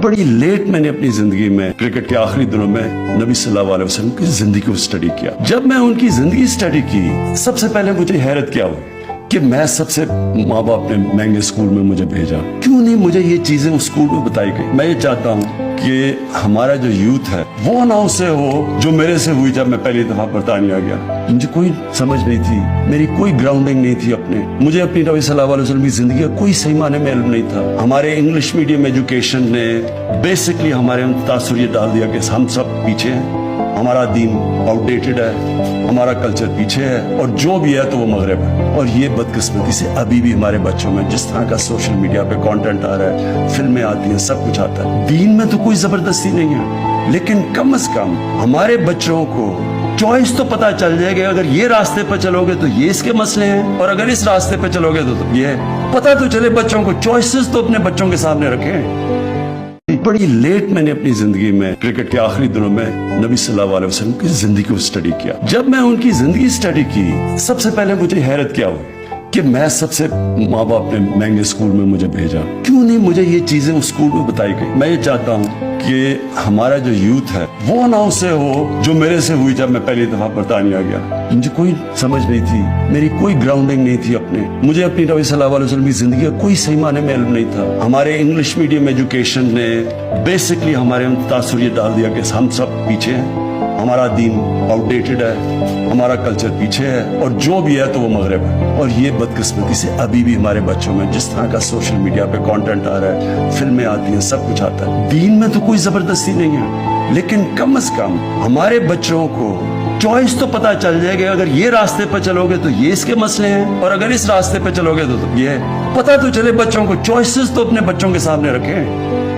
बड़ी लेट मैंने अपनी जिंदगी में क्रिकेट के आखिरी दिनों में नबी सल्लल्लाहु अलैहि वसल्लम की जिंदगी को स्टडी किया। जब मैं उनकी जिंदगी स्टडी की, सबसे पहले मुझे हैरत क्या हुई कि मैं सबसे माँ बाप ने महंगे स्कूल में मुझे भेजा, क्यों नहीं मुझे ये चीजें उस स्कूल में बताई गई। मैं ये चाहता हूँ कि हमारा जो यूथ है वो ना उसे हो जो मेरे से हुई जब मैं पहली दफा बरतानिया गया। मुझे कोई समझ नहीं थी, मेरी कोई ग्राउंडिंग नहीं थी अपने, मुझे अपनी नबी सल्लल्लाहु अलैहि वसल्लम की जिंदगी का कोई सही माने में इल्म नहीं था। हमारे इंग्लिश मीडियम एजुकेशन ने बेसिकली हमारे तासुर ये डाल दिया कि हम सब पीछे हैं, हमारा दीन आउटडेटेड है, हमारा कल्चर पीछे है, और जो भी है तो वो मगरब है। और ये बदकिस्मती से अभी भी हमारे बच्चों में जिस तरह का सोशल मीडिया पे कंटेंट आ रहा है, फिल्में आती हैं, सब कुछ आता है। दीन में तो कोई जबरदस्ती नहीं है, लेकिन कम से कम हमारे बच्चों को चॉइस तो पता चल जाएगा। अगर ये रास्ते पर चलोगे तो ये इसके मसले हैं, और अगर इस रास्ते पर चलोगे तो ये पता तो चले। बच्चों को चॉइसेस तो अपने बच्चों के सामने रखें। बड़ी लेट मैंने अपनी जिंदगी में क्रिकेट के आखिरी दिनों में नबी सल्लल्लाहु अलैहि वसल्लम की जिंदगी को स्टडी किया। जब मैं उनकी जिंदगी स्टडी की, सबसे पहले मुझे हैरत क्या हुई कि मैं सबसे माँ बाप ने महंगे स्कूल में मुझे भेजा, क्यों नहीं मुझे ये चीजें उस स्कूल में बताई गई। मैं ये चाहता हूँ कि हमारा जो यूथ है वो ना उसे हो जो मेरे से हुई जब मैं पहली दफा बरतानिया गया। मुझे कोई समझ नहीं थी, मेरी कोई ग्राउंडिंग नहीं थी अपने, मुझे अपनी नबी सल्लल्लाहु अलैहि वसल्लम की जिंदगी का कोई सही माने में इल्म नहीं था। हमारे इंग्लिश मीडियम एजुकेशन ने बेसिकली हमारे तासुर ये डाल दिया कि हम सब पीछे हैं, हमारा दीन आउटडेटेड है, हमारा कल्चर पीछे है, और जो भी है तो वो मगरब है। और ये बदकिस्मती से अभी भी हमारे बच्चों में जिस तरह का सोशल मीडिया पे कंटेंट आ रहा है, फिल्में आती हैं, सब कुछ आता है। दीन में तो कोई जबरदस्ती नहीं है, लेकिन कम से कम हमारे बच्चों को चॉइस तो पता चल जाएगा। अगर ये रास्ते पर चलोगे तो ये इसके मसले हैं, और अगर इस रास्ते पर चलोगे तो ये पता तो चले। बच्चों को चॉइसेस तो अपने बच्चों के सामने रखें।